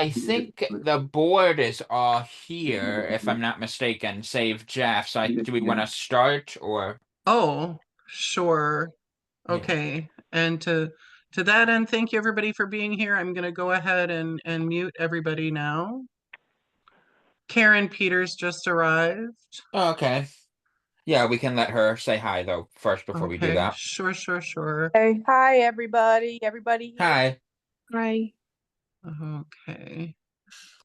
I think the board is all here, if I'm not mistaken, save Jeff. So do we want to start or? Oh, sure. Yeah. Okay. And to that end, thank you everybody for being here. I'm going to go ahead and mute everybody now. Karen Peters just arrived. Okay. Yeah, we can let her say hi though first before we do Okay, that. sure. Hey, hi everybody. Everybody here? Hi. Hi. Okay.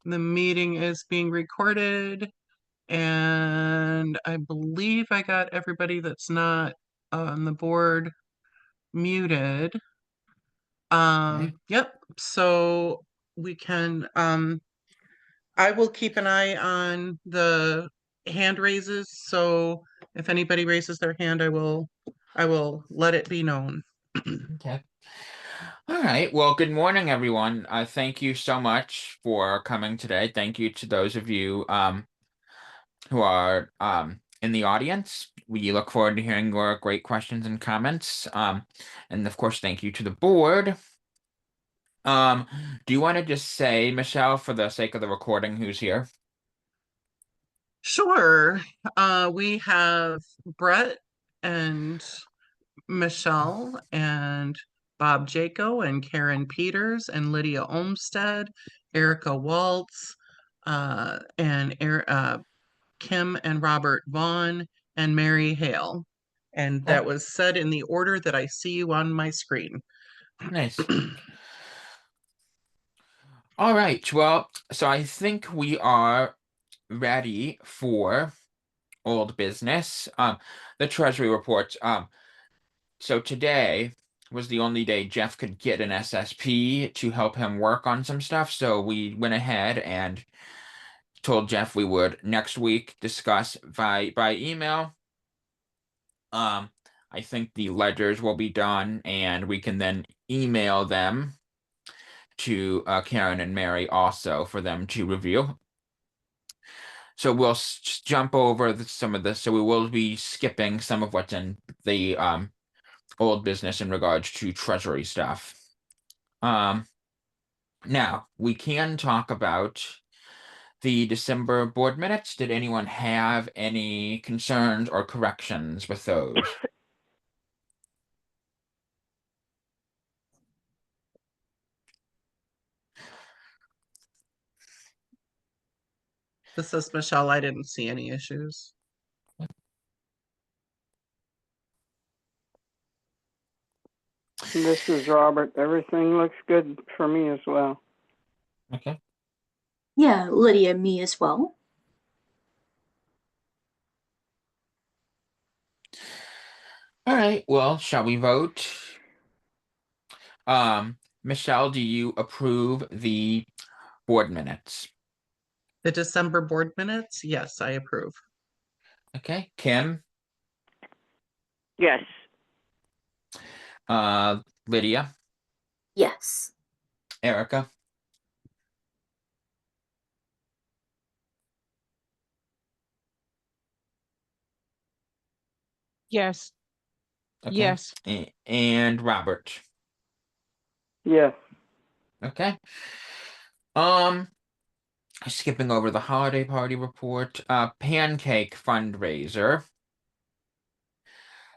The meeting is being recorded, and I believe I got everybody that's not on the board muted. Okay. Yep. So we can I will keep an eye on the hand raises, so if anybody raises their hand, I will let it be known. Okay. All right. Well, good morning, everyone. Thank you so much for coming today. Thank you to those of you who are in the audience. We look forward to hearing your great questions and comments. And of course, thank you to the board. Um, do you want to just say, Michelle, for the sake of the recording, who's here? Sure. We have Brett and Michelle and Bob Jaco and Karen Peters and Lydia Olmsted, Erica Waltz, Kim and Robert Vaughn, and Mary Hale. And Okay. that was said in the order that I see you on my screen. Nice. All right. Well, so I think we are ready for old business. The Treasury report. So today was the only day Jeff could get an SSP to help him work on some stuff. So we went ahead and told Jeff we would next week discuss by email. Um, I think the ledgers will be done, and we can then email them to Karen and Mary also for them to review. So we'll jump over some of this. So we will be skipping some of what's in the old business in regards to treasury stuff. Um, Now we can talk about the December board minutes. Did anyone have any concerns or corrections with those? This is Michelle. I didn't see any issues. This is Robert. Everything looks good for me as well. Okay. Yeah, Lydia, me as well. All right. Well, shall we vote? Michelle, do you approve the board minutes? The December board minutes? Yes, I approve. Okay. Kim, Yes. Lydia, Yes. Erica, Yes. okay, Yes. and Robert. Yes. Okay. Skipping over the holiday party report, pancake fundraiser.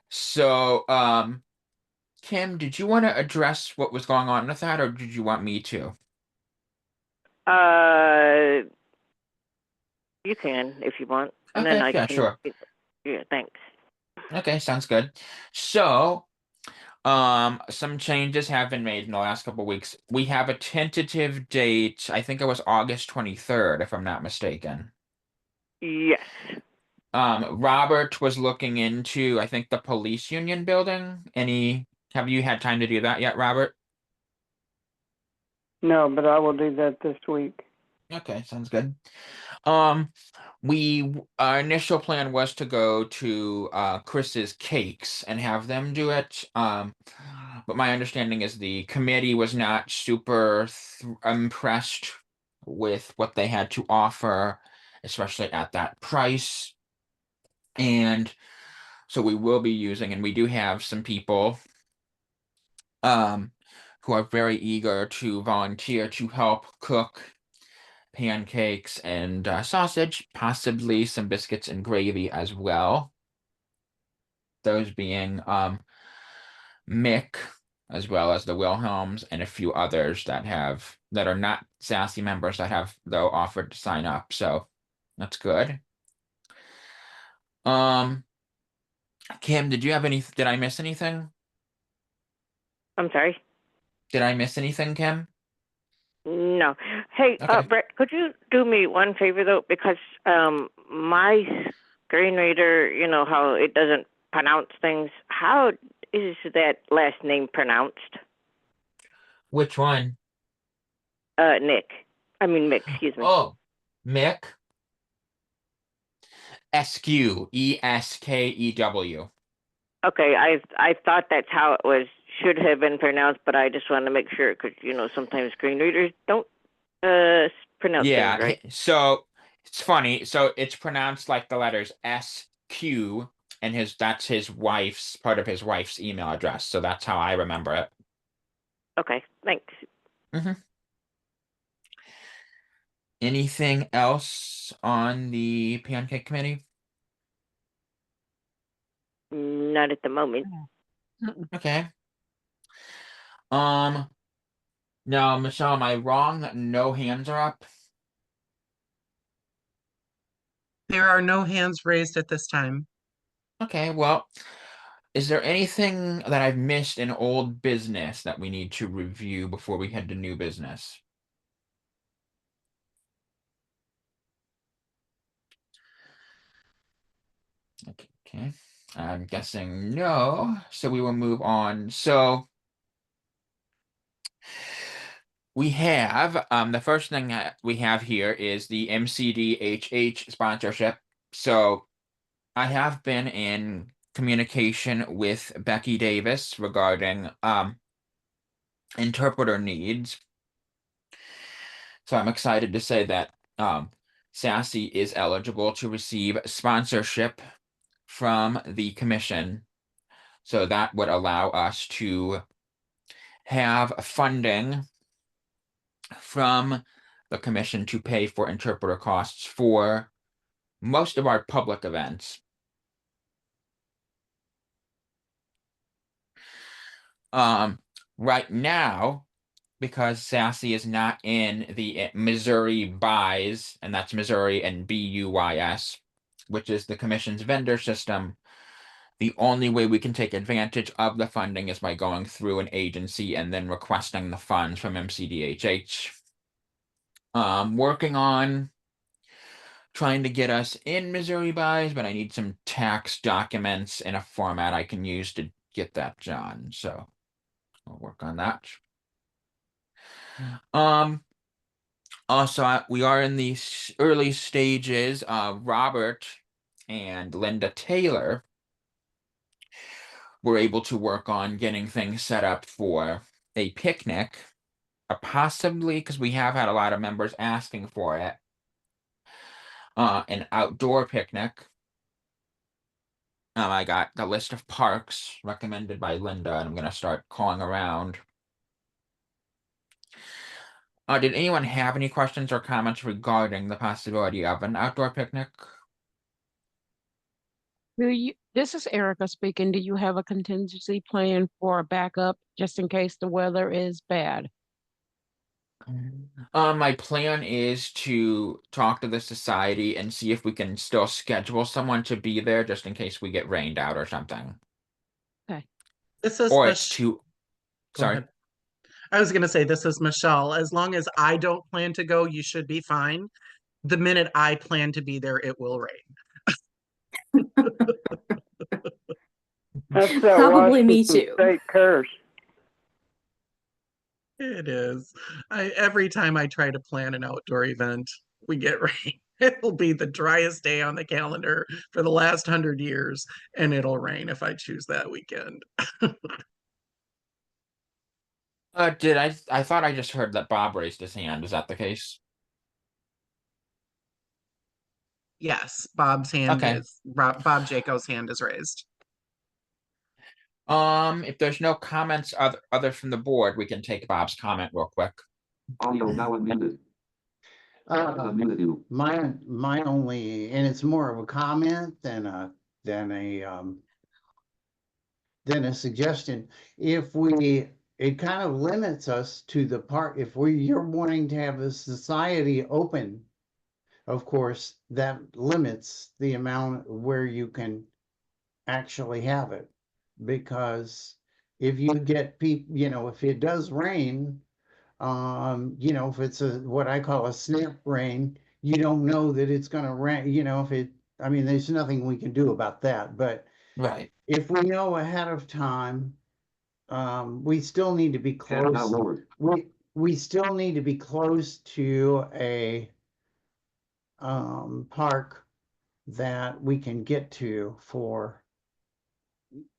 So, Kim, did you want to address what was going on with that, or did you want me to? You can if you want, and then Okay, I yeah, can. sure. Yeah, thanks. Okay, sounds good. So, some changes have been made in the last couple of weeks. We have a tentative date. I think it was August 23rd, if I'm not mistaken. Yes. Robert was looking into, I think, the police union building. Have you had time to do that yet, Robert? No, but I will do that this week. Okay, sounds good. Um, our initial plan was to go to Chris's Cakes and have them do it. But my understanding is the committee was not super impressed with what they had to offer, especially at that price. And so we will be using, and we do have some people um who are very eager to volunteer to help cook pancakes and sausage, possibly some biscuits and gravy as well. Those being Mick, as well as the Wilhelms and a few others that are not Sassy members that have though offered to sign up. So that's good. Kim, did I miss anything? I'm sorry. Did I miss anything, Kim? No. Hey, Okay. Brett, could you do me one favor though? Because my screen reader, you know how it doesn't pronounce things. How is that last name pronounced? Which one? Mick. Excuse me. Oh, Mick. Squeskew. Okay, I thought that's how it should have been pronounced, but I just wanted to make sure because sometimes screen readers don't pronounce Yeah, things right. so it's funny. So it's pronounced like the letters SQ, and that's part of his wife's email address. So that's how I remember it. Okay, thanks. Anything else on the pancake committee? Not at the moment. Okay. Now, Michelle, am I wrong that no hands are up? There are no hands raised at this time. Okay, well, is there anything that I've missed in old business that we need to review before we head to new business? Okay, I'm guessing no, so we will move on. So we have the first thing that we have here is the MCDHH sponsorship. So I have been in communication with Becky Davis regarding interpreter needs. So I'm excited to say that Sassy is eligible to receive sponsorship from the commission. So that would allow us to have funding from the commission to pay for interpreter costs for most of our public events. Right now, because Sassy is not in the Missouri BUYS, and that's Missouri and BUYS, which is the commission's vendor system, the only way we can take advantage of the funding is by going through an agency and then requesting the funds from MCDHH. Working on trying to get us in Missouri BUYS, but I need some tax documents in a format I can use to get that done. So I'll work on that. Also, we are in the early stages. Robert and Linda Taylor were able to work on getting things set up for a picnic, possibly because we have had a lot of members asking for it. An outdoor picnic. I got the list of parks recommended by Linda, and I'm going to start calling around. Did anyone have any questions or comments regarding the possibility of an outdoor picnic? This is Erica speaking. Do you have a contingency plan for a backup just in case the weather is bad? My plan is to talk to the society and see if we can still schedule someone to be there just in case we get rained out or something. This is Or it's too. Go Sorry. ahead. I was going to say, this is Michelle. As long as I don't plan to go, you should be fine. The minute I plan to be there, it will rain. That's that Probably me Washington too. State curse. It is. Every time I try to plan an outdoor event, we get rain. It'll be the driest day on the calendar for the last 100 years, and it'll rain if I choose that weekend. I thought I just heard that Bob raised his hand. Is that the case? Yes, Bob's hand Okay. is Bob Jacob's hand is raised. If there's no comments other from the board, we can take Bob's comment real quick. Audio now unmuted. My only, and it's more of a comment than a suggestion. If it kind of limits us to the part, if you're wanting to have the society open, of course, that limits the amount where you can actually have it. Because if you get people, if it does rain, if it's what I call a snap rain, you don't know that it's gonna rain, there's nothing we can do about that, but Right. if we know ahead of time, we still need to be close. We still need to be close to a park that we can get to for,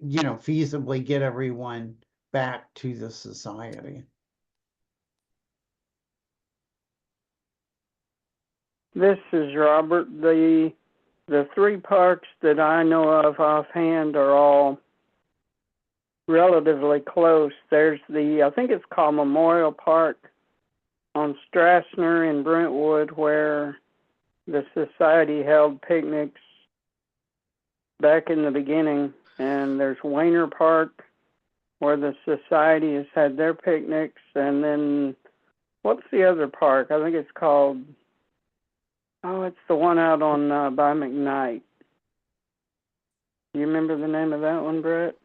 feasibly get everyone back to the society. This is Robert. The three parks that I know of offhand are all relatively close. There's I think it's called Memorial Park on Strassner in Brentwood, where the society held picnics back in the beginning. And there's Wayner Park, where the society has had their picnics. And then, what's the other park? I think it's called, it's the one out on by McKnight. Do you remember the name of that one, Brett?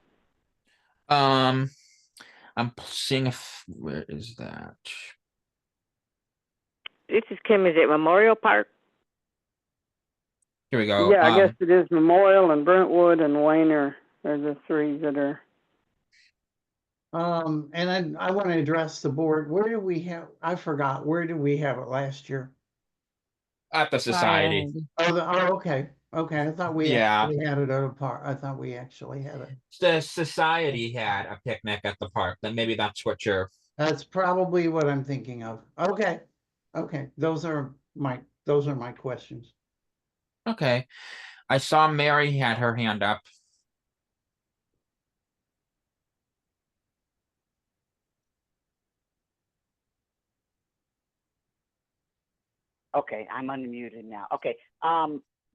I'm seeing where is that? This is Kim. Is it Memorial Park? Here we go. Yeah, I guess it is Memorial and Brentwood and Wayner. They're the three that are. And I want to address the board. Where do we have? I forgot. Where did we have it last year? At the society. Okay. I thought we Yeah. actually had it at a park. I thought we actually had it. The society had a picnic at the park. Then maybe that's what you're. That's probably what I'm thinking of. Okay. Those are my questions. Okay. I saw Mary had her hand up. Okay, I'm unmuted now. Okay,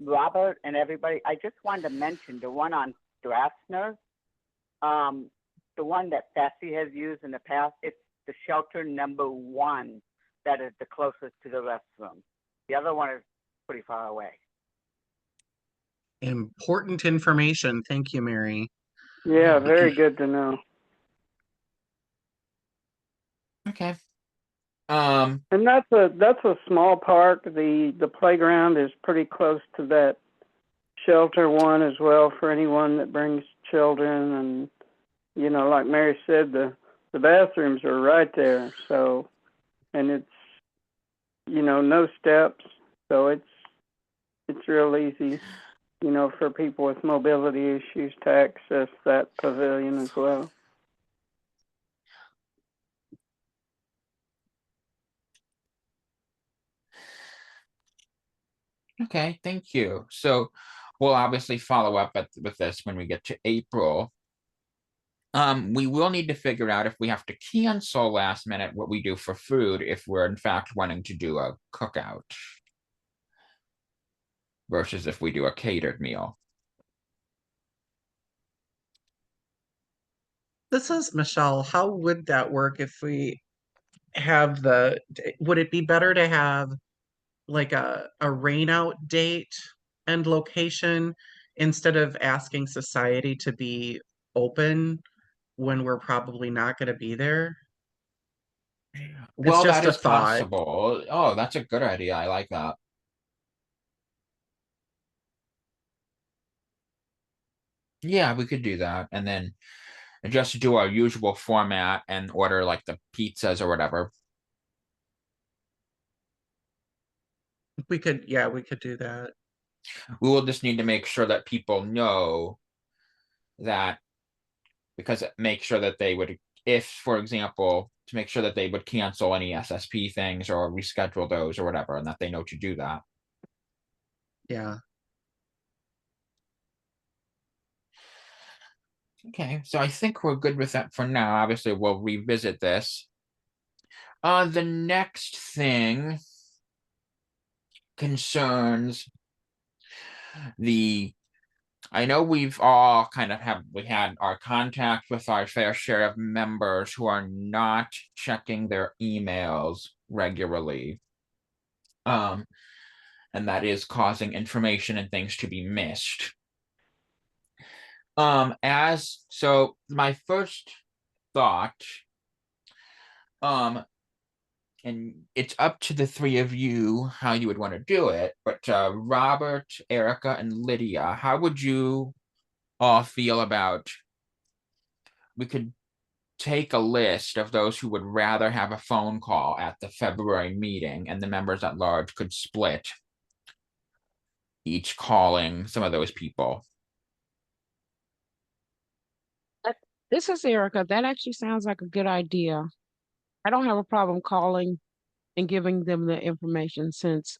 Robert and everybody, I just wanted to mention the one on Strassner, the one that Bessie has used in the past. It's the shelter number 1 that is the closest to the restroom. The other one is pretty far away. Important information. Thank you, Mary. Yeah, very good to know. Okay. And that's a small park. The playground is pretty close to that shelter one as well for anyone that brings children. And like Mary said, the bathrooms are right there. So, and it's no steps, so it's real easy, for people with mobility issues to access that pavilion as well. Okay, thank you. So we'll obviously follow up with this when we get to April. We will need to figure out if we have to cancel last minute what we do for food if we're in fact wanting to do a cookout versus if we do a catered meal. This is Michelle. How would that work if we have would it be better to have like a rain out date and location instead of asking society to be open when we're probably not going to be there? Well, just that is a thought. possible. Oh, that's a good idea. I like that. Yeah, we could do that. And then just do our usual format and order like the pizzas or whatever. We could do that. We will just need to make sure that people know that, because make sure that they would, if, for example, to make sure that they would cancel any SSP things or reschedule those or whatever, and that they know to do that. Yeah. Okay, so I think we're good with that for now. Obviously, we'll revisit this. The next thing concerns I know we've all kind of we had our contact with our fair share of members who are not checking their emails regularly. And that is causing information and things to be missed. So my first thought, and it's up to the three of you how you would want to do it, but Robert, Erica, and Lydia, how would you all feel about, we could take a list of those who would rather have a phone call at the February meeting, and the members at large could split each calling some of those people. This is Erica. That actually sounds like a good idea. I don't have a problem calling and giving them the information since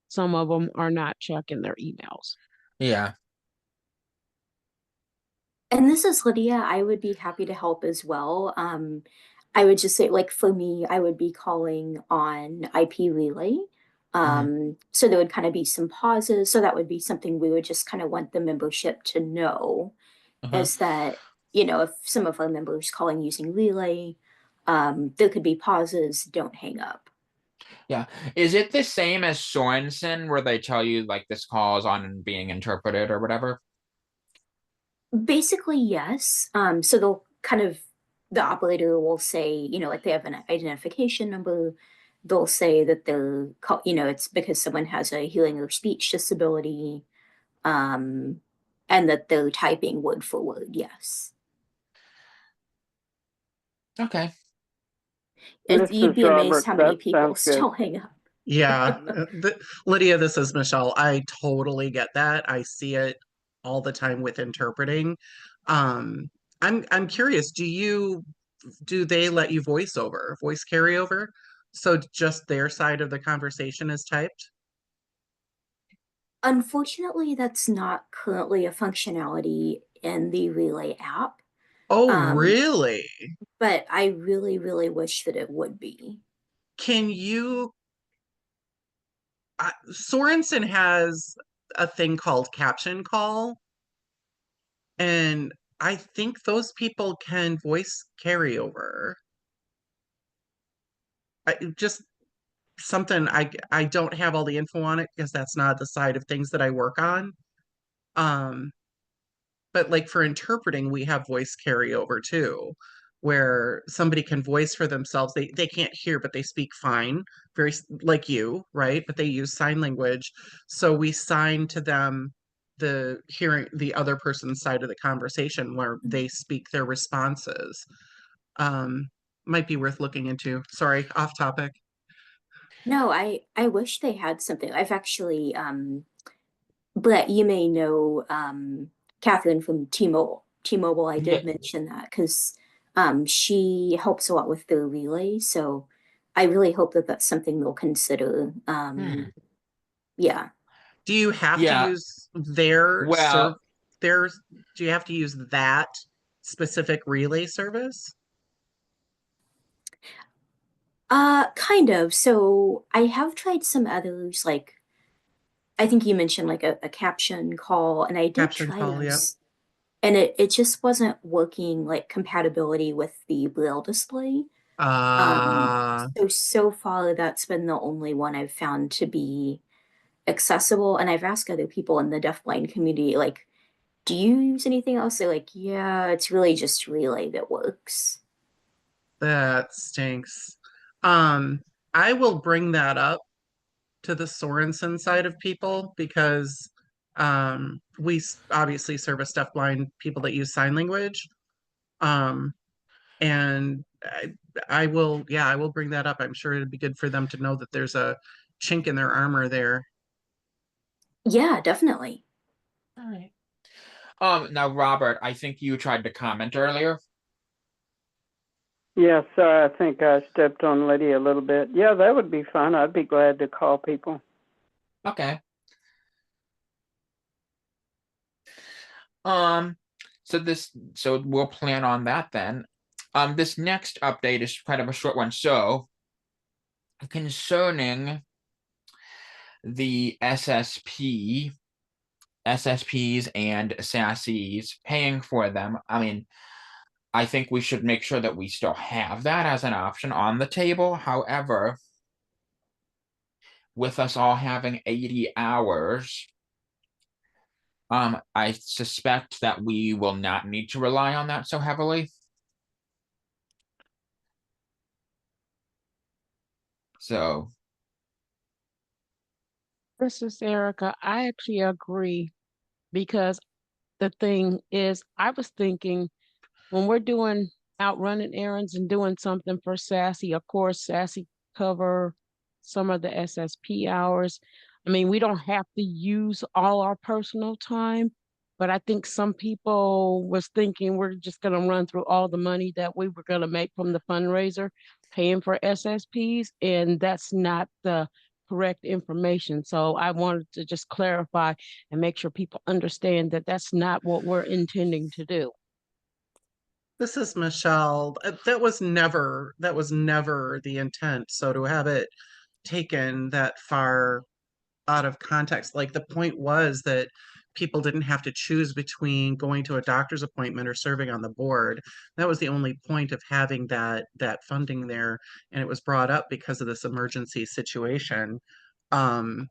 some of them are not checking their emails. Yeah. And this is Lydia. I would be happy to help as well. I would just say, like, for me, I would be calling on IP Relay. So there would kind of be some pauses. So that would be something we would just kind of want the membership to know, is that, you know, if some of our members calling using Relay, there could be pauses, don't hang up. Yeah. Is it the same as Sorensen where they tell you like this call is on and being interpreted or whatever? Basically, yes. So they'll kind of, the operator will say, you know, like they have an identification number. They'll say that they're, you know, it's because someone has a hearing or speech disability, and that they're typing word for word, yes. Okay. You'd be amazed how many Robert, that people sounds good. still hang up. Yeah, Lydia, this is Michelle. I totally get that. I see it all the time with interpreting. I'm curious, do they let you voice carryover? So just their side of the conversation is typed? Unfortunately, that's not currently a functionality in the Relay app. Oh, really? But I really, really wish that it would be. Can you Sorensen has a thing called Caption Call, and I think those people can voice carryover. Just something I don't have all the info on it because that's not the side of things that I work on. But like for interpreting, we have voice carryover too, where somebody can voice for themselves. They can't hear, but they speak fine, very like you, right? But they use sign language. So we sign to them the hearing the other person's side of the conversation where they speak their responses. Might be worth looking into. Sorry, off topic. No, I wish they had something. I've actually, Brett, you may know Catherine from T-Mobile. T-Mobile, I did mention that because she helps a lot with the Relay. So I really hope that that's something they'll consider. Yeah. Do you have to use their do you have to use that specific Relay service? Kind of. So I have tried some others, like I think you mentioned like a caption call, and I did try those. And it just wasn't working, like compatibility with the Braille display. So far that's been the only one I've found to be accessible. And I've asked other people in the deafblind community, like, do you use anything else? They're like, yeah, it's really just Relay that works. That stinks. I will bring that up to the Sorensen side of people because we obviously service deafblind people that use sign language. And I will bring that up. I'm sure it'd be good for them to know that there's a chink in their armor there. Yeah, definitely. All right. Now, Robert, I think you tried to comment earlier. Yeah, sorry, I think I stepped on Lydia a little bit. Yeah, that would be fun. I'd be glad to call people. Okay. So we'll plan on that then. This next update is kind of a short one. So concerning the SSPs and SASEs, paying for them. I mean, I think we should make sure that we still have that as an option on the table. However, with us all having 80 hours, I suspect that we will not need to rely on that so heavily. So, This is Erica. I actually agree because the thing is, I was thinking when we're doing out running errands and doing something for Sassy, of course, Sassy cover some of the SSP hours. I mean, we don't have to use all our personal time, but I think some people was thinking we're just going to run through all the money that we were going to make from the fundraiser paying for SSPs, and that's not the correct information. So I wanted to just clarify and make sure people understand that that's not what we're intending to do. This is Michelle. That was never the intent. So to have it taken that far out of context, like the point was that people didn't have to choose between going to a doctor's appointment or serving on the board. That was the only point of having that funding there, and it was brought up because of this emergency situation. Um,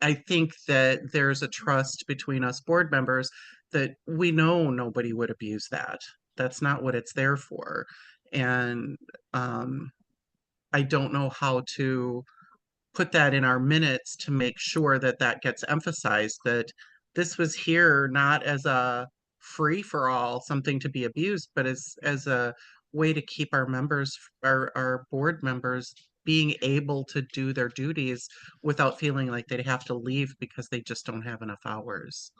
I think that there's a trust between us board members that we know nobody would abuse that. That's not what it's there for. And I don't know how to put that in our minutes to make sure that that gets emphasized, that this was here not as a free for all, something to be abused, but as a way to keep our members, our board members being able to do their duties without feeling like they have to leave because they just don't have enough hours.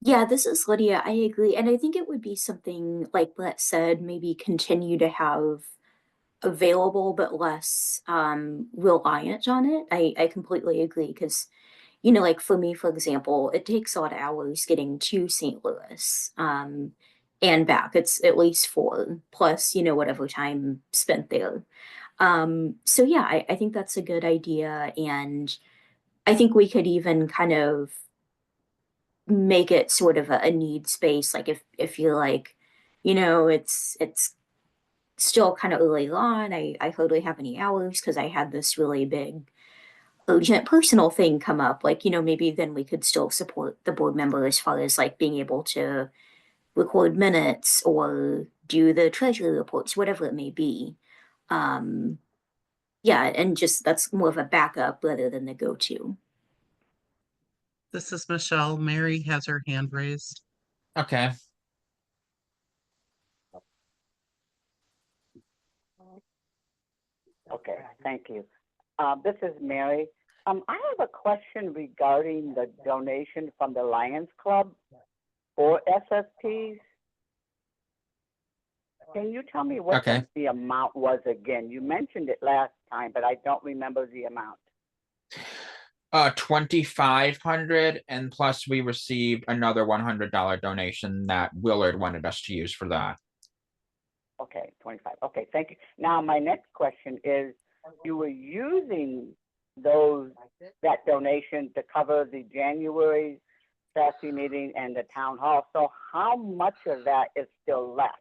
Yeah, this is Lydia. I agree. And I think it would be something like Brett said, maybe continue to have available but less reliant on it. I completely agree because like for me, for example, it takes a lot of hours getting to St. Louis and back. It's at least 4 plus, whatever time spent there. So yeah, I think that's a good idea. And I think we could even kind of make it sort of a need space. Like if you're like, it's still kind of early on. I hardly have any hours because I had this really big urgent personal thing come up. Like, maybe then we could still support the board member as far as like being able to record minutes or do the treasury reports, whatever it may be. Yeah, and just that's more of a backup rather than the go-to. This is Michelle. Mary has her hand raised. okay. Okay, thank you. This is Mary. I have a question regarding the donation from the Lions Club for SSPs. Can you tell me what Okay. the amount was again? You mentioned it last time, but I don't remember the amount. 2,500, and plus we received another $100 donation that Willard wanted us to use for that. Okay, 25. Okay, thank you. Now, my next question is, you were using that donation to cover the January SASE meeting and the town hall. So how much of that is still left?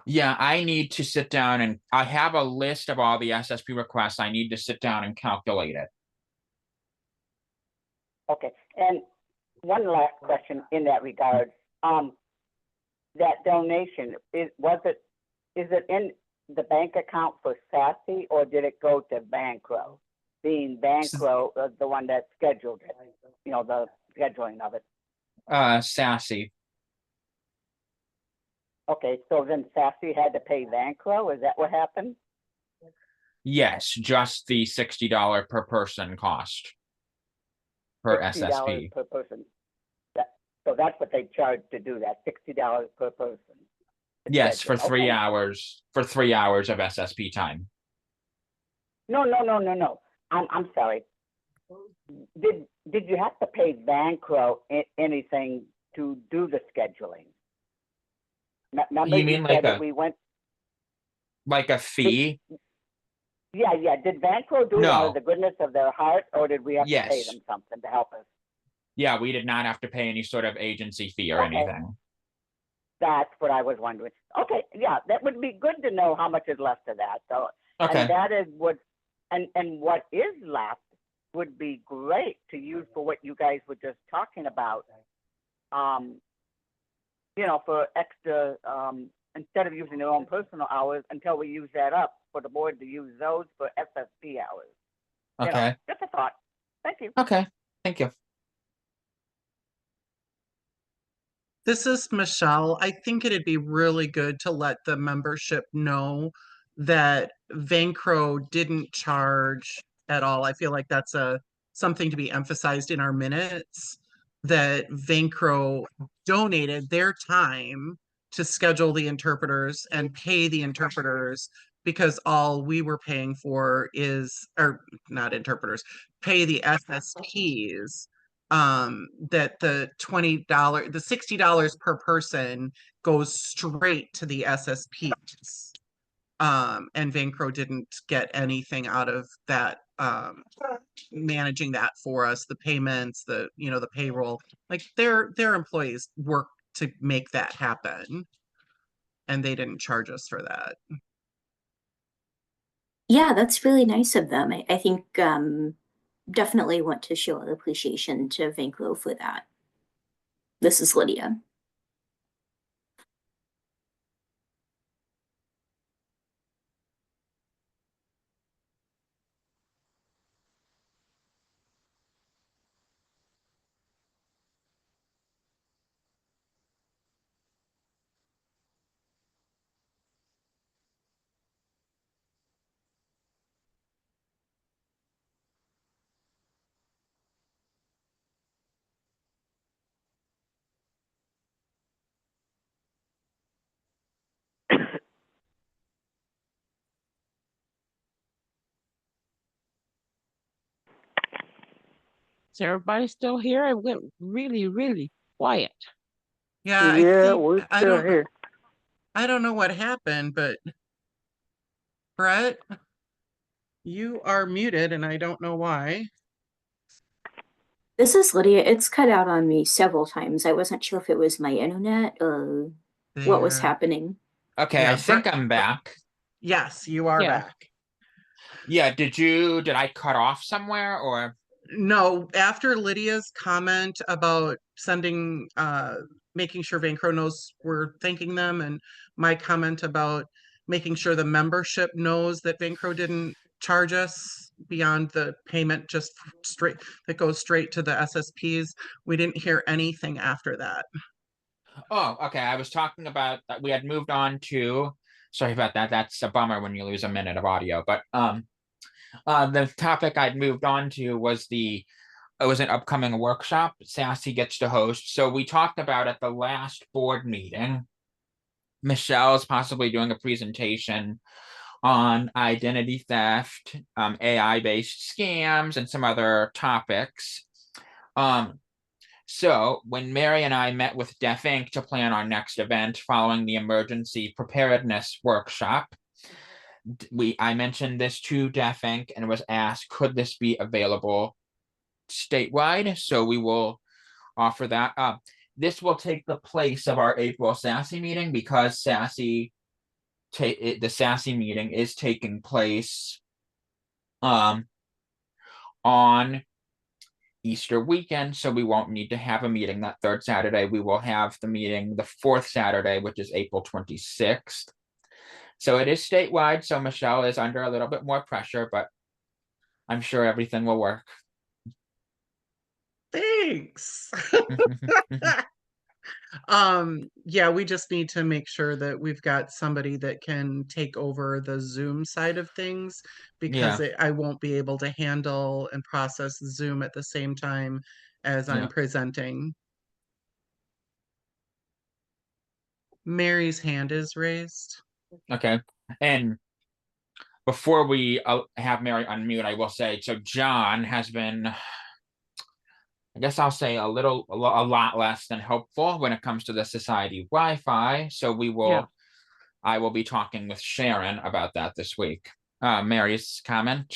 Yeah, I need to sit down and I have a list of all the SSP requests. I need to sit down and calculate it. Okay, and one last question in that regard. That donation, is it in the bank account for SASE, or did it go to Bancro? Being Bancro, the one that scheduled it, the scheduling of it. SASE. Okay, so then SASE had to pay Bancro, is that what happened? Yes, just the $60 per person cost per $60 SSP. per person. So that's what they charge to do that, $60 per person. Yes, for schedule. 3 Okay. hours, for 3 hours of SSP time. No. I'm sorry. Did you have to pay Bancro anything to do the scheduling? Remember You mean said like that a we went like a fee? Yeah. Did Vancro do it out No. of the goodness of their heart, or did we have to pay Yes. them something to help us? Yeah, we did not have to pay any sort of agency fee or Okay. anything. That's what I was wondering. Okay, yeah, that would be good to know how much is left of that. So, Okay. and that is what, and what is left would be great to use for what you guys were just talking about. You know, for extra, instead of using their own personal hours until we use that up, for the board to use those for SSP hours. You know, Okay. just a thought. Thank you. Okay. Thank you. This is Michelle. I think it'd be really good to let the membership know that Vancro didn't charge at all. I feel like that's something to be emphasized in our minutes, that Vancro donated their time to schedule the interpreters and pay the interpreters, because all we were paying for is, or not interpreters, pay the SSPs. That the $20, the $60 per person goes straight to the SSPs. And Vancro didn't get anything out of that, managing that for us, the payments, the payroll. Like their employees work to make that happen, and they didn't charge us for that. Yeah, that's really nice of them. I think definitely want to show appreciation to Vanclo for that. This is Lydia. Is everybody still here? It went really, really quiet. Yeah, We're I still don't here. I don't know what happened, but Brett, you are muted and I don't know why. This is Lydia. It's cut out on me several times. I wasn't sure if it was my internet or what was There. happening. Okay, Yeah, I think Brett- I'm back. Yes, you are Yeah. back. Yeah, did I cut off somewhere or? No, after Lydia's comment about sending, making sure Vancro knows we're thanking them, and my comment about making sure the membership knows that Vancro didn't charge us beyond the payment just straight, that goes straight to the SSPs, we didn't hear anything after that. Oh, okay. I was talking about that we had moved on to, sorry about that. That's a bummer when you lose a minute of audio, but the topic I'd moved on to was it was an upcoming workshop Sassy gets to host. So we talked about at the last board meeting, Michelle's possibly doing a presentation on identity theft, AI-based scams, and some other topics. So when Mary and I met with Deaf Inc. to plan our next event following the emergency preparedness workshop, I mentioned this to Deaf Inc. and was asked, could this be available statewide? So we will offer that. This will take the place of our April Sassy meeting, because the Sassy meeting is taking place on Easter weekend, so we won't need to have a meeting that third Saturday. We will have the meeting the fourth Saturday, which is April 26th. So it is statewide, so Michelle is under a little bit more pressure, but I'm sure everything will work. Thanks. Yeah, we just need to make sure that we've got somebody that can take over the Zoom side of things, because I won't be able to handle and process Zoom at the same time as I'm presenting. Mary's hand is raised. Okay. And before we have Mary unmute, I will say, so John has been, I guess I'll say a lot less than helpful when it comes to the society Wi-Fi. So I will be talking with Sharon about that this week. Mary's comment.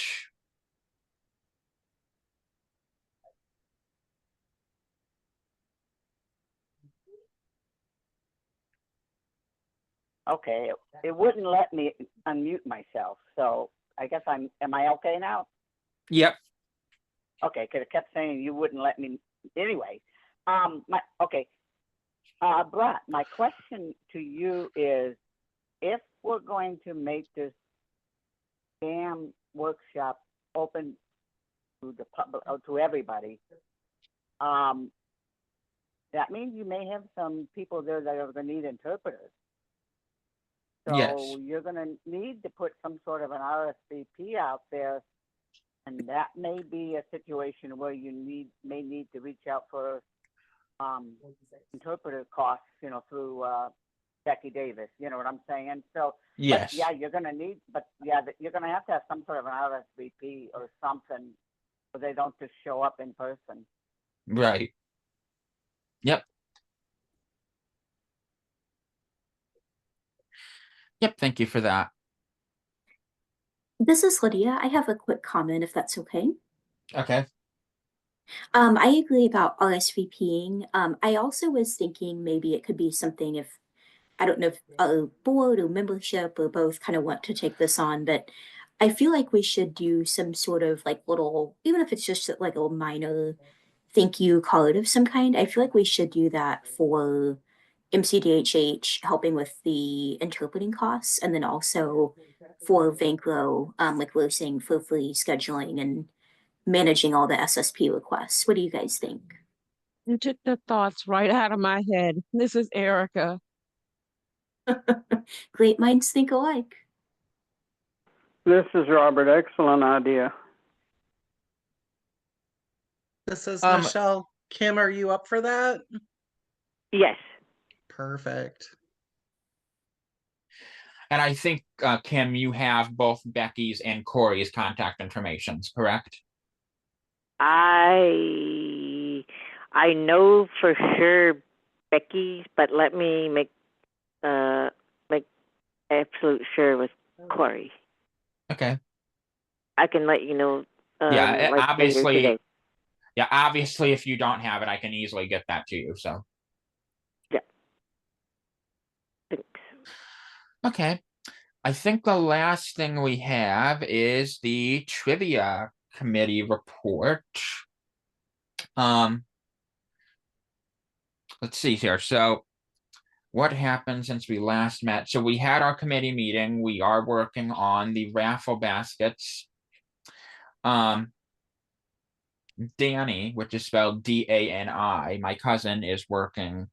Okay, it wouldn't let me unmute myself, so I guess am I okay now? Yep. Okay, because it kept saying you wouldn't let me, anyway. Brett, my question to you is, if we're going to make this SCAM workshop open to the public, or to everybody, that means you may have some people there that are gonna need interpreters. Yes. So you're gonna need to put some sort of an RSVP out there, and that may be a situation where you may need to reach out for interpreter costs, through Becky Davis. You know what I'm saying? So Yes. yeah, you're gonna you're gonna have to have some sort of an RSVP or something, so they don't just show up in person. Right. Yep. Yep. Thank you for that. This is Lydia. I have a quick comment, if that's okay. Okay. I agree about RSVPing. I also was thinking maybe it could be something if, I don't know if a board or membership or both kind of want to take this on, but I feel like we should do some sort of like little, even if it's just like a minor thank you card of some kind. I feel like we should do that for MCDHH helping with the interpreting costs, and then also for Vanclo, like we were saying, for free scheduling and managing all the SSP requests. What do you guys think? You took the thoughts right out of my head. This is Erica. Great minds think alike. This is Robert. Excellent idea. This is Um, Michelle. Kim, are you up for that? Yes. Perfect. And I think, Kim, you have both Becky's and Corey's contact informations, correct? I know for sure Becky's, but let me make absolute sure with Corey. Okay. I can let you know. Yeah, Like later obviously. today. Yeah, obviously, if you don't have it, I can easily get that to you. So. Yeah. Thanks. Okay. I think the last thing we have is the trivia committee report. Let's see here. So what happened since we last met? So we had our committee meeting. We are working on the raffle baskets. Danny, which is spelled D-A-N-I, my cousin, is working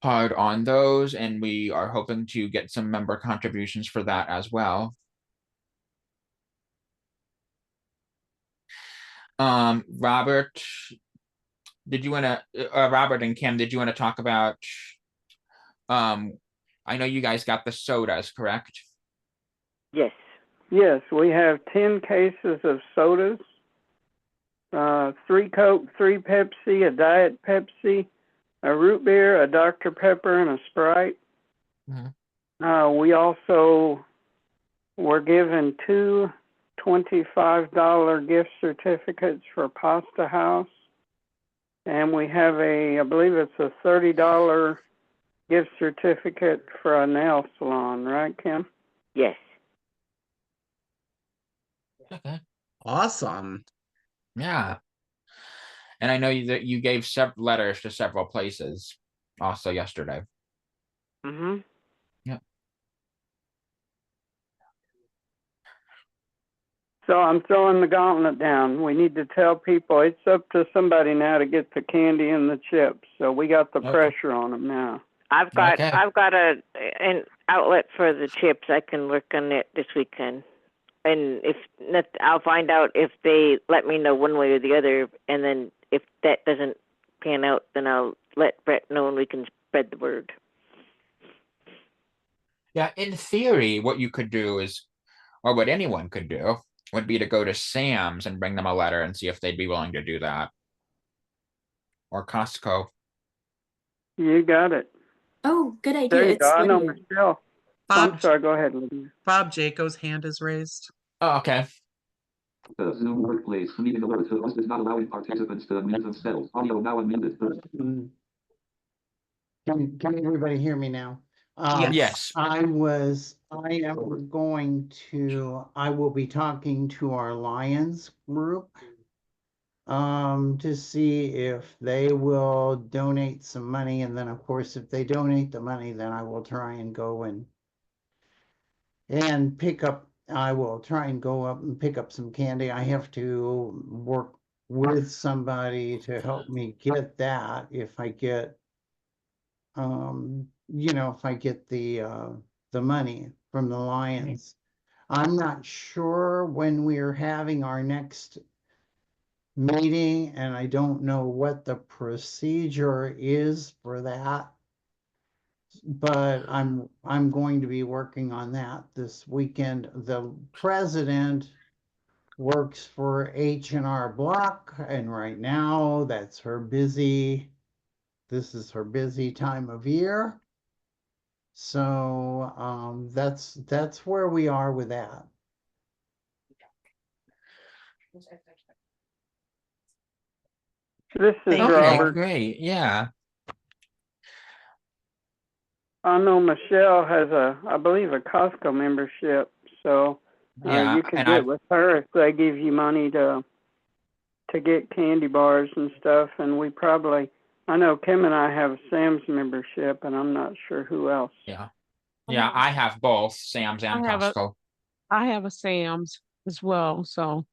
hard on those, and we are hoping to get some member contributions for that as well. Robert, did you want to, Robert and Kim, did you want to talk about, I know you guys got the sodas, correct? Yes. Yes, we have 10 cases of sodas, 3 Coke, 3 Pepsi, a Diet Pepsi, a root beer, a Dr. Pepper, and a Sprite. Mhm. We also were given 2 $25 gift certificates for Pasta House. And we have I believe it's a $30 gift certificate for a nail salon, right, Kim? Yes. Okay. Awesome. Yeah. And I know that you gave several letters to several places also yesterday. Mm-hmm. Yep. So I'm throwing the gauntlet down. We need to tell people it's up to somebody now to get the candy and the chips. So we got the Okay. pressure on them now. I've got Okay. an outlet for the chips. I can work on it this weekend. And if not, I'll find out if they let me know one way or the other, and then if that doesn't pan out, then I'll let Brett know and we can spread the word. Yeah, in theory, what you could do is, or what anyone could do, would be to go to Sam's and bring them a letter and see if they'd be willing to do that. Or Costco. You got it. Oh, good idea. There you It's go. I know Lydia. Michelle. Bob, I'm sorry, go ahead, Lydia. Bob Jaco's hand is raised. Oh, okay. Zoom workplace meeting alerts. The host is not allowing participants to mute themselves. Audio now unmuted. Can everybody hear me now? Yes. I will be talking to our Lions group to see if they will donate some money. And then, of course, if they donate the money, then I will try and go and pick up, I will try and go up and pick up some candy. I have to work with somebody to help me get that if I get, if I get the money from the Lions. I'm not sure when we're having our next meeting, and I don't know what the procedure is for that. But I'm going to be working on that this weekend. The president works for H&R Block, and right now this is her busy time of year. So that's where we are with that. This is Thank you. Okay, Robert. great. Yeah. I know Michelle has I believe a Costco membership, so Yeah. you can And get with her if they give you money to get candy bars and stuff. And I know Kim and I have a Sam's membership, and I'm not sure who else. Yeah. Yeah, I have both Sam's and I have a- Costco. I have a Sam's as well, so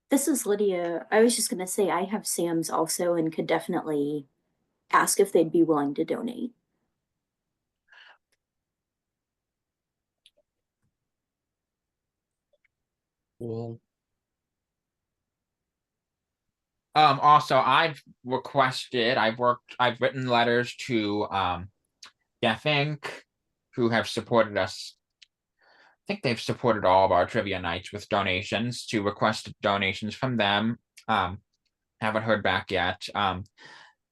This is Lydia. I was just gonna say I have Sam's also and could definitely ask if they'd be willing to donate. Cool. Also I've written letters to Deaf Inc., who have supported us. I think they've supported all of our trivia nights with donations, to request donations from them. Haven't heard back yet.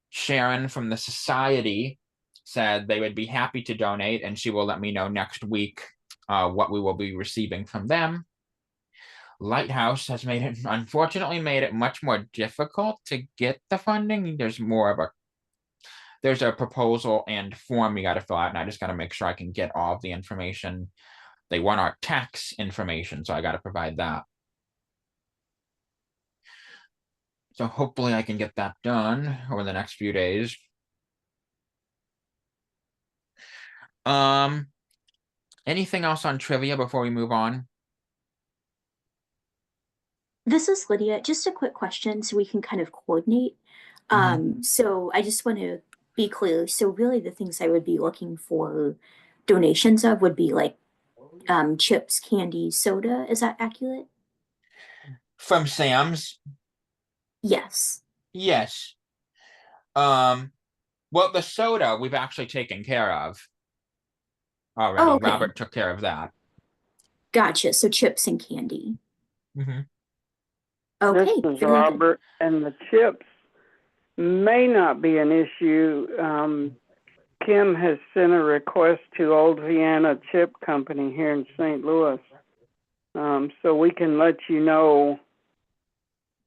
Sharon from the society said they would be happy to donate, and she will let me know next week what we will be receiving from them. Lighthouse has unfortunately made it much more difficult to get the funding. There's a proposal and form you got to fill out, and I just got to make sure I can get all of the information. They want our tax information, so I got to provide that. So hopefully I can get that done over the next few days. Anything else on trivia before we move on? This is Lydia. Just a quick question so we can kind of coordinate. So I just want to be clear. So really the things I would be looking for donations of would be like chips, candy, soda. Is that accurate? From Sam's? Yes. Yes. Well, the soda we've actually taken care of already. Oh, okay. Robert took care of that. Gotcha. So chips and candy. Mhm. Okay. This is very good. Robert, and the chips may not be an issue. Kim has sent a request to Old Vienna Chip Company here in St. Louis. So we can let you know,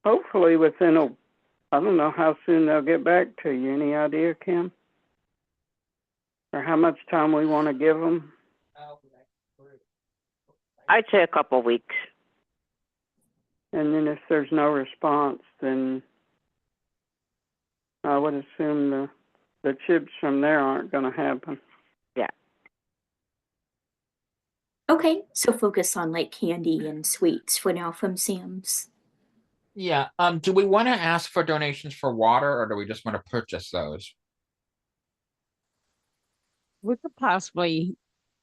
hopefully within I don't know how soon they'll get back to you. Any idea, Kim? Or how much time we want to give them? I'd say a couple weeks. And then if there's no response, then I would assume the chips from there aren't going to happen. Okay. So focus on like candy and sweets for now from Sam's. Yeah. Do we want to ask for donations for water, or do we just want to purchase those? we could possibly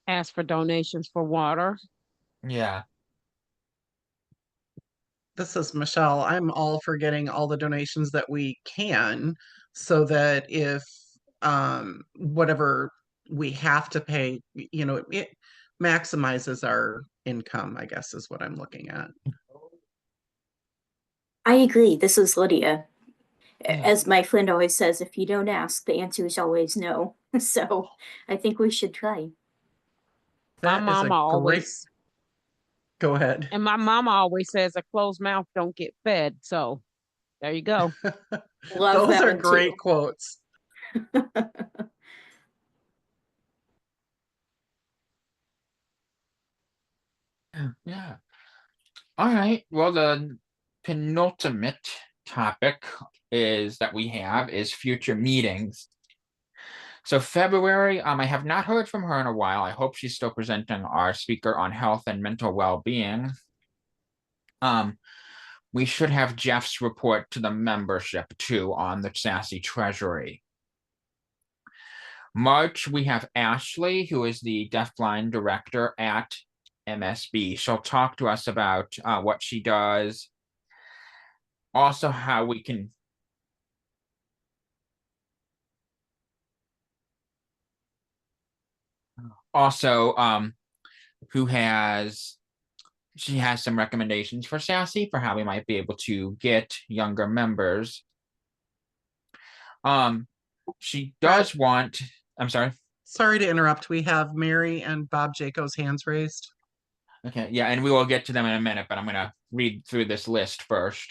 ask for donations for water. Yeah. This is Michelle. I'm all for getting all the donations that we can so that if whatever we have to pay, it maximizes our income, I guess is what I'm looking at. I agree. This is Lydia. Yeah. As my friend always says, if you don't ask, the answer is always no. So I think we should try. My That is a mama always, great, go ahead. and my mama always says a closed mouth don't get fed. So there you go. Love Those that are one great too. quotes. Yeah. All right. Well, the penultimate topic is that we have is future meetings. So February, I have not heard from her in a while. I hope she's still presenting our speaker on health and mental well-being. We should have Jeff's report to the membership too on the Sassy Treasury. March, we have Ashley, who is the deafblind director at MSB. She'll talk to us about what she does, also how we can also she has some recommendations for Sassy for how we might be able to get younger members. She does want, I'm sorry. Sorry to interrupt. We have Mary and Bob Jaco's hands raised. Okay, yeah, and we will get to them in a minute, but I'm gonna read through this list first.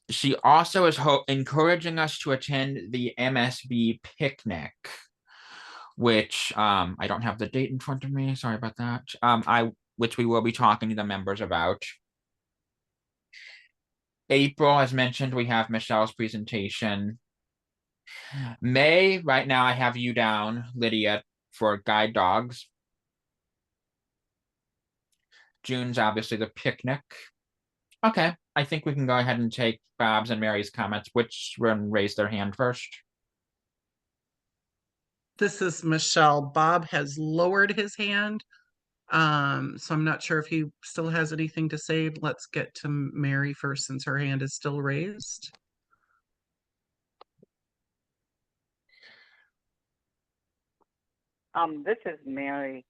She also is encouraging us to attend the MSB picnic, which I don't have the date in front of me. Sorry about that. Which we will be talking to the members about. April, as mentioned, we have Michelle's presentation. May, right now I have you down, Lydia, for guide dogs. June's obviously the picnic. Okay, I think we can go ahead and take Bob's and Mary's comments. Which one raised their hand first? This is Michelle. Bob has lowered his hand. So I'm not sure if he still has anything to say. Let's get to Mary first since her hand is still raised. This is Mary.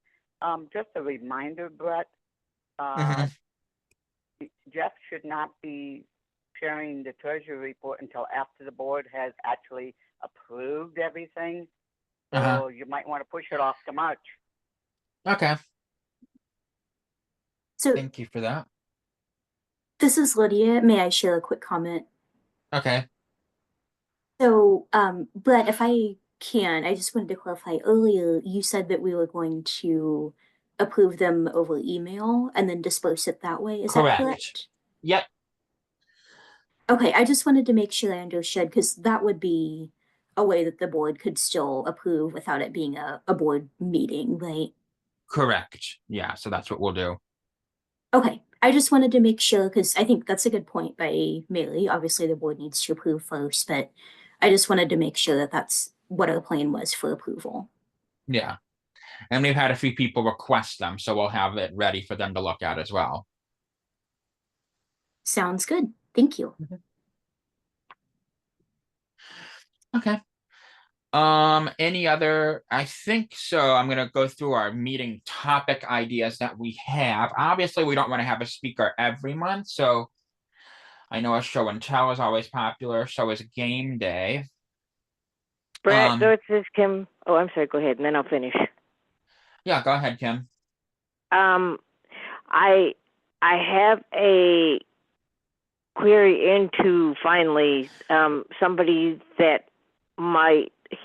Just a reminder, Brett, Jeff should not be sharing the treasury report until after the board has actually approved everything. So you might want to push it off to March. Okay, So thank you for that. this is Lydia. May I share a quick comment? Okay. So, Brett, if I can, I just wanted to clarify earlier, you said that we were going to approve them over email and then disperse it that way. Is that correct? Yep. Okay, I just wanted to make sure I understood because that would be a way that the board could still approve without it being a board meeting, right? Correct. Yeah, so that's what we'll do. Okay, I just wanted to make sure because I think that's a good point by Mary. Obviously, the board needs to approve first, but I just wanted to make sure that that's what our plan was for approval. Yeah. And we've had a few people request them, so we'll have it ready for them to look at as well. Sounds good. Thank you. Okay. Any other? I think so. I'm gonna go through our meeting topic ideas that we have. Obviously, we don't want to have a speaker every month, so I know a show and tell is always popular. So is game day. Brett, this is Kim. Oh, I'm sorry. Go ahead, and then I'll finish. Yeah, go ahead, Kim. I have a query into finally somebody that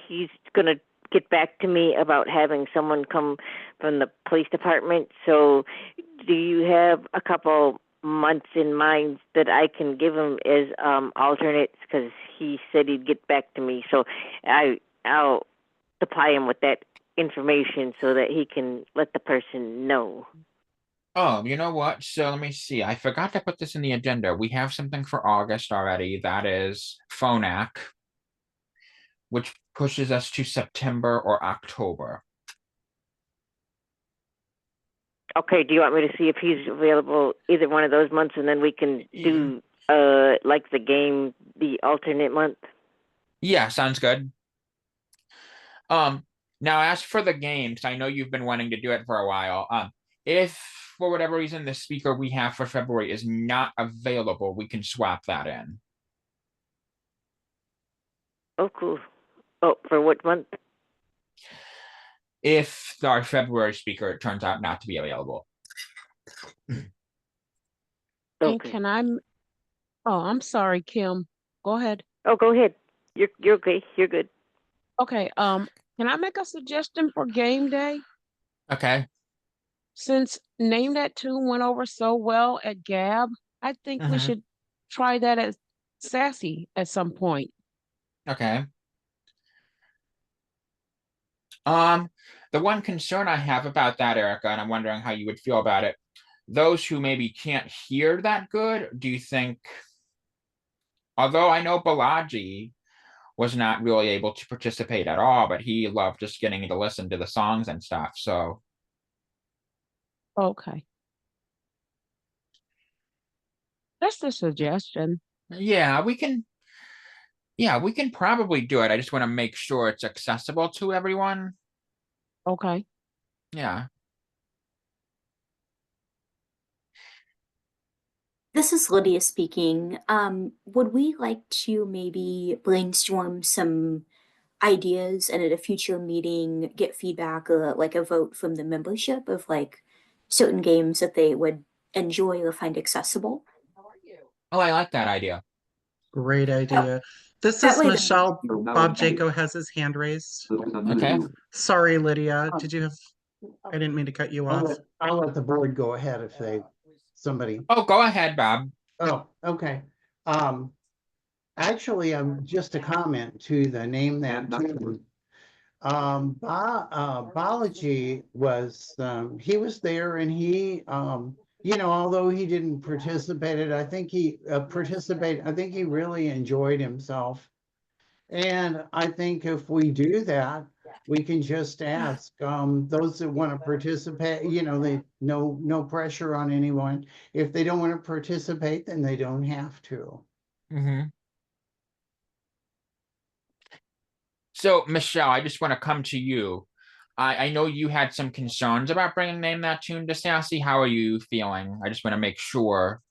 he's gonna get back to me about having someone come from the police department. So do you have a couple months in mind that I can give him as alternates? Because he said he'd get back to me. So I'll supply him with that information so that he can let the person know. Oh, you know what? So let me see. I forgot to put this in the agenda. We have something for August already. That is Phonak, which pushes us to September or October. Okay, do you want me to see if he's available either one of those months, and then we can do like the alternate month? Yeah, sounds good. Now as for the games, I know you've been wanting to do it for a while. If for whatever reason the speaker we have for February is not available, we can swap that in. Oh, cool. Oh, for what month? if our February speaker turns out not to be available. And Okay. can I, oh, I'm sorry, Kim. Go ahead. Oh, go ahead. You're okay. You're good. Okay, can I make a suggestion for game day? Okay. Since Name That Tune went over so well at Gab, I think we Mhm. should try that at Sassy at some point. Okay. The one concern I have about that, Erica, and I'm wondering how you would feel about it, those who maybe can't hear that good, do you think, although I know Balaji was not really able to participate at all, but he loved just getting to listen to the songs and stuff. So Okay. That's a suggestion. yeah, we can probably do it. I just want to make sure it's accessible to everyone. Okay. Yeah. This is Lydia speaking. Would we like to maybe brainstorm some ideas and at a future meeting get feedback, like a vote from the membership of like certain games that they would enjoy or find accessible? Oh, I like that idea. Great idea. This That is way the- Michelle. No, now Bob it's- Jaco has his hand raised. the voice unmuted Okay. you. Sorry, Lydia. Did you have? I didn't mean to cut you off. I'll let the board go ahead if somebody. Oh, go ahead, Bob. Oh, okay. Actually, I'm just a comment to the Name That Tune. Balaji was, he was there and he, although he didn't participate, I think he really enjoyed himself. And I think if we do that, we can just ask, those that want to participate, no pressure on anyone. If they don't want to participate, then they don't have to. Mm-hmm. So, Michelle, I just want to come to you. I know you had some concerns about bringing Name That Tune to Sassy. How are you feeling? I just want to make sure.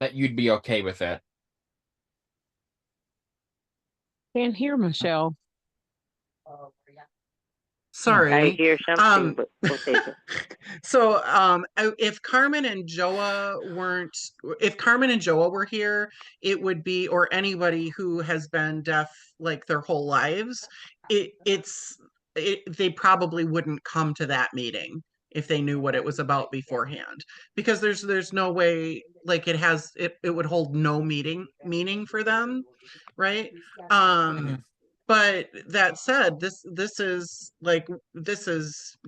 That you'd be okay with it. Can't hear Michelle. Sorry. I hear something, but we'll take it. So if Carmen and Joa were here, it would be, or anybody who has been deaf like their whole lives, they probably wouldn't come to that meeting if they knew what it was about beforehand, because there's no way, like it would hold no meaning for them, right? But that said, this is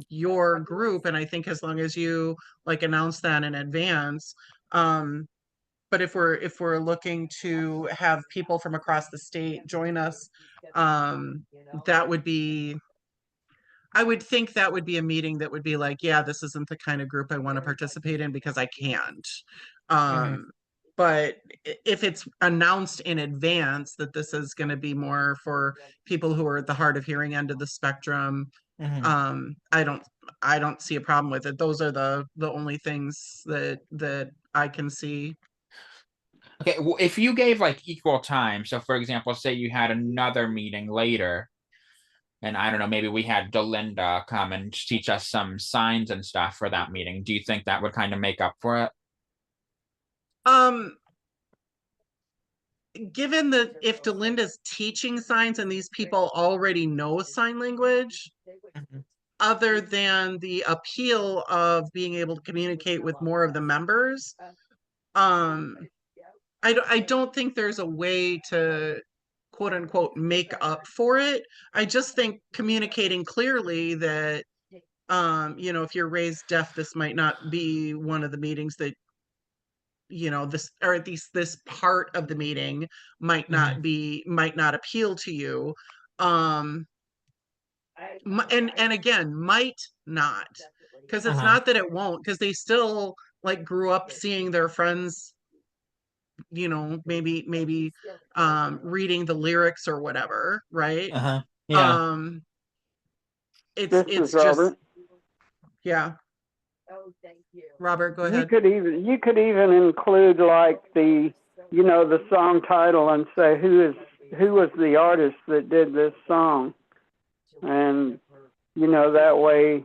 your group, and I think as long as you like announce that in advance, but if we're looking to have people from across the state join us, that would be, I would think that would be a meeting that would be like, yeah, this isn't the kind of group I want to participate in because I can't. But if it's announced in advance that this is going to be more for people who are at the hard of hearing end of the spectrum, I don't see a problem with it. Those are the only things that I can see. Okay, well, if you gave like equal time, so for example, say you had another meeting later, and I don't know, maybe we had Delinda come and teach us some signs and stuff for that meeting. Do you think that would kind of make up for it? Given that if Delinda's teaching signs and these people already know sign language, other than the appeal of being able to communicate with more of the members, I don't think there's a way to quote unquote make up for it. I just think communicating clearly that if you're raised deaf, this might not be one of the meetings that this, or at least this part of the meeting might not appeal to you. And again, might not, because it's not that it won't, because they still like grew up seeing their friends, maybe reading the lyrics or whatever, right? Yeah. It's This it's is just Robert. yeah. Robert, go You ahead. could even include like the song title and say who was the artist that did this song, and that way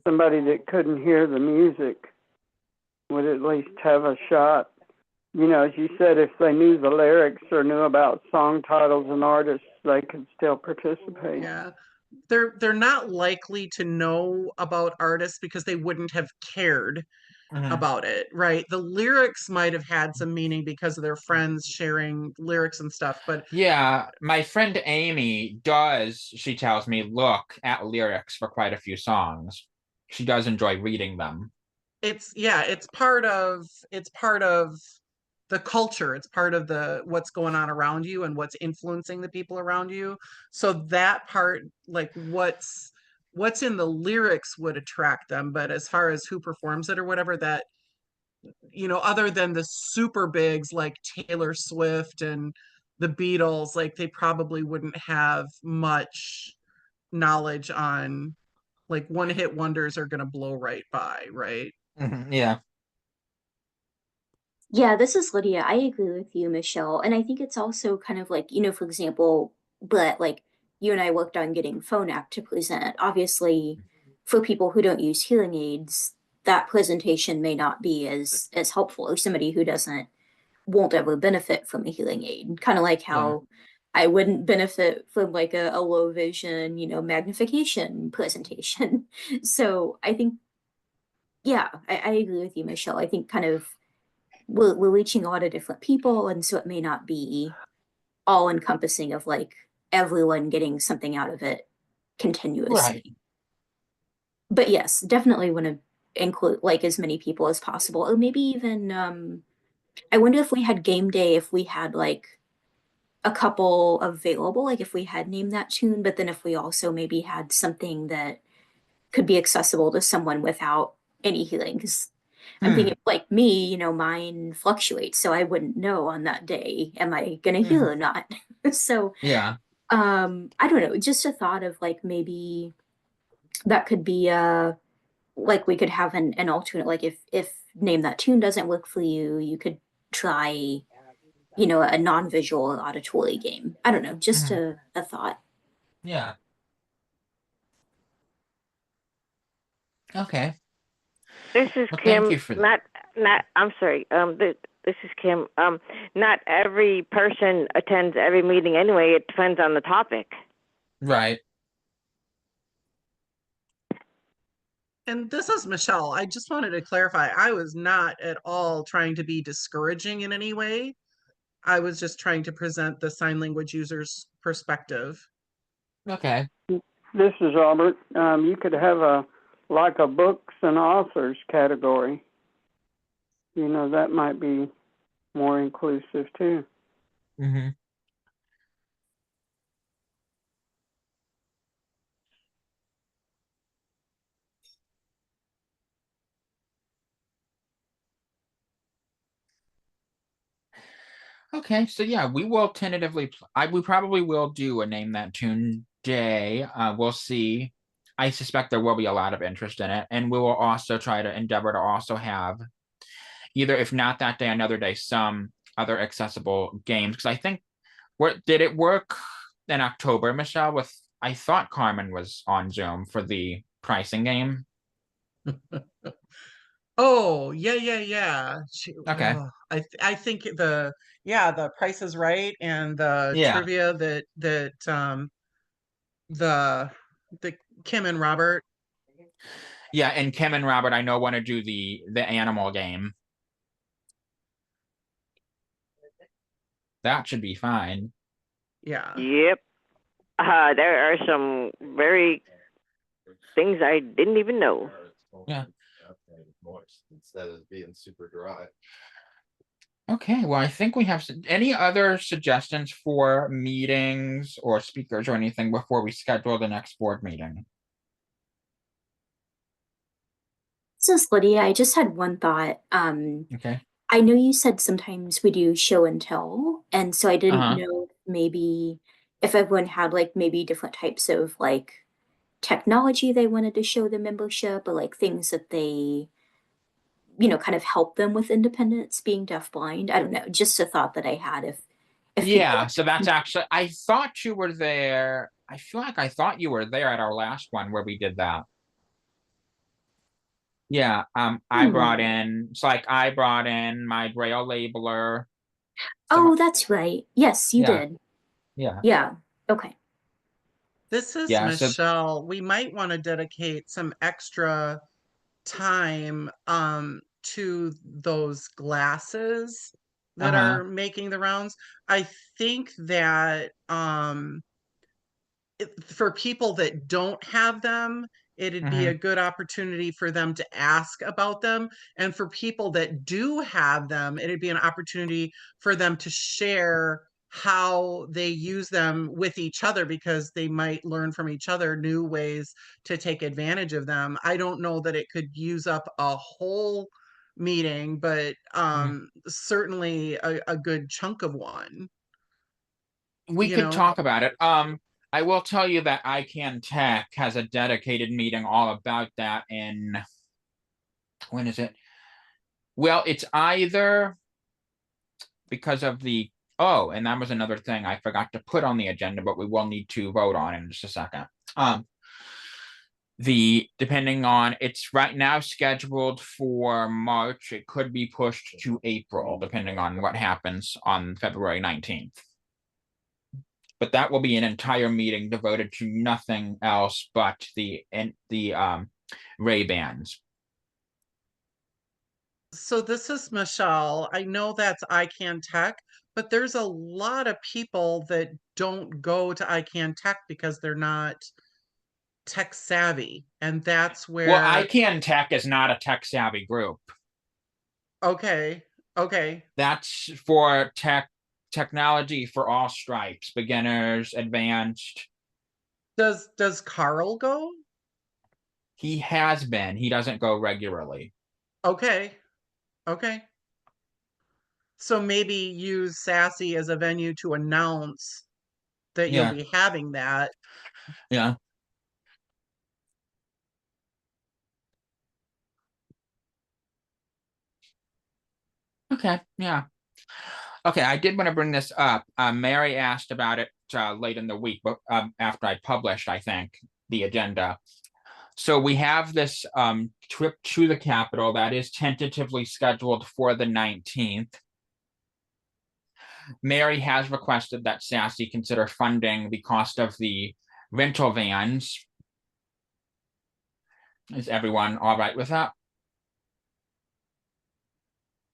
somebody that couldn't hear the music would at least have a shot. As you said, if they knew the lyrics or knew about song titles and artists, they could still participate. Yeah. They're not likely to know about artists because they wouldn't have cared about it, right? The lyrics might have had some meaning because of their friends sharing lyrics and stuff, but Yeah, my friend Amy she tells me, look at lyrics for quite a few songs. She does enjoy reading them. it's part of the culture. It's part of what's going on around you and what's influencing the people around you. So that part, like what's in the lyrics would attract them, but as far as who performs it or whatever, that other than the super bigs like Taylor Swift and the Beatles, like they probably wouldn't have much knowledge on, like, one hit wonders are going to blow right by, right? Yeah. Yeah, this is Lydia. I agree with you, Michelle. And I think it's also kind of like, for example, but like you and I worked on getting Phonak to present. Obviously, for people who don't use hearing aids, that presentation may not be as helpful, or somebody who won't ever benefit from a hearing aid. Kind of like how I wouldn't benefit from like a low vision, magnification presentation. So I think, yeah, I agree with you, Michelle. I think kind of we're reaching a lot of different people, and so it may not be all encompassing of like everyone getting something out of it continuously. Right. But yes, definitely want to include like as many people as possible, or maybe even I wonder if we had game day, if we had like a couple available, like if we had named that tune, but then if we also maybe had something that could be accessible to someone without any healing, because I'm thinking like me, mine fluctuates, so I wouldn't know on that day, am I gonna heal or not? So Yeah. I don't know, just a thought of like maybe that could be like we could have an alternate, like if name that tune doesn't work for you, you could try, a non-visual auditory game. I don't know, just a thought. Yeah. Okay. This is Well, Kim. thank you for that. Not. I'm sorry. This is Kim. Not every person attends every meeting anyway. It depends on the topic. Right. And this is Michelle. I just wanted to clarify, I was not at all trying to be discouraging in any way. I was just trying to present the sign language user's perspective. Okay. This is Robert. You could have a books and authors category. That might be more inclusive too. Okay, so yeah, we will tentatively. We probably will do a name that tune day. We'll see. I suspect there will be a lot of interest in it, and we will also try to endeavor to also have either, if not that day, another day, some other accessible games. Because I think, did it work in October, Michelle? I thought Carmen was on Zoom for the pricing game. Oh, yeah. Okay. I think the Price is Right and the Yeah. trivia that the Kim and Robert. Yeah, and Kim and Robert, I know, want to do the animal game. That should be fine. Yeah. Yep. There are some very things I didn't even know. Yeah. Instead of being super dry. Okay, well, I think we have any other suggestions for meetings or speakers or anything before we schedule the next board meeting? This is Lydia. I just had one thought. Okay. I know you said sometimes we do show and tell, and so I didn't know maybe if everyone had like maybe different types of like technology they wanted to show the membership, or like things that they kind of help them with independence, being deafblind. I don't know, just a thought that I had if people Yeah, so that's actually, I thought you were there. I feel like I thought you were there at our last one where we did that. Yeah, I brought in, it's like I brought in my Braille labeler. Oh, that's right. Yes, you Yeah. did. Yeah, Yeah. Okay. This is Yeah, so- Michelle. We might want to dedicate some extra time to those glasses that Uh-huh. are making the rounds. I think that for people that don't have them, it'd be a good opportunity for them to ask about them. And for people that do have them, it'd be an opportunity for them to share how they use them with each other, because they might learn from each other new ways to take advantage of them. I don't know that it could use up a whole meeting, but certainly a good chunk of one. we you could know? talk about it. I will tell you that ICANN Tech has a dedicated meeting all about that in, when is it? Well, it's either because of the, oh, and that was another thing I forgot to put on the agenda, but we will need to vote on in just a second. Depending on, it's right now scheduled for March. It could be pushed to April, depending on what happens on February 19th. But that will be an entire meeting devoted to nothing else but the Ray-Bans. So this is Michelle. I know that's ICANN Tech, but there's a lot of people that don't go to ICANN Tech because they're not tech savvy. And that's Well, where, ICANN Tech is not a tech savvy group. okay, That's for technology for all stripes, beginners, advanced. does Carl go? He has been. He doesn't go regularly. Okay. So maybe use Sassy as a venue to announce that you'll Yeah. be having that. Yeah. Okay. Yeah. Okay, I did want to bring this up. Mary asked about it late in the week, but after I published, I think, the agenda. So we have this trip to the Capitol that is tentatively scheduled for the 19th. Mary has requested that Sassy consider funding the cost of the rental vans. Is everyone all right with that?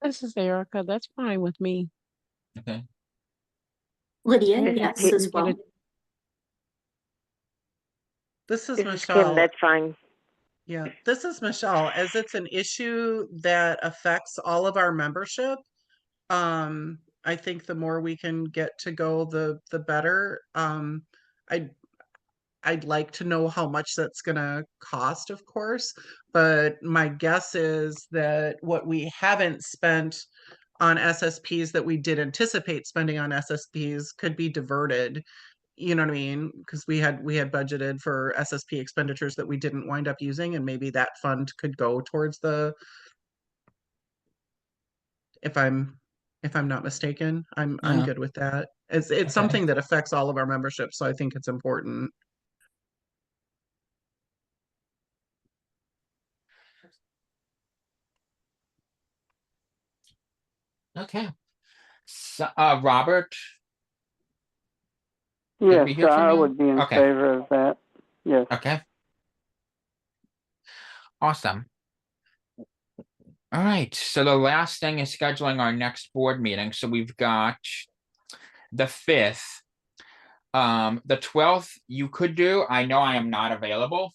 This is Erica. That's fine with me. Okay. Lydia, Maybe yes, we as can get well. it- This is This is Michelle. Kim. That's fine. Yeah, this is Michelle. As it's an issue that affects all of our membership, I think the more we can get to go, the better. I'd like to know how much that's gonna cost, of course, but my guess is that what we haven't spent on SSPs that we did anticipate spending on SSPs could be diverted. You know what I mean? Because we had budgeted for SSP expenditures that we didn't wind up using, and maybe that fund could go towards the, if I'm not mistaken. I'm Yeah. good with that. It's something that affects all of our membership, so I think it's important. Okay. So, Robert, Yes, we hear from I you? would be in Okay. favor of that. Yes. Okay. Awesome. All right, so the last thing is scheduling our next board meeting. So we've got the 5th. The 12th you could do. I know I am not available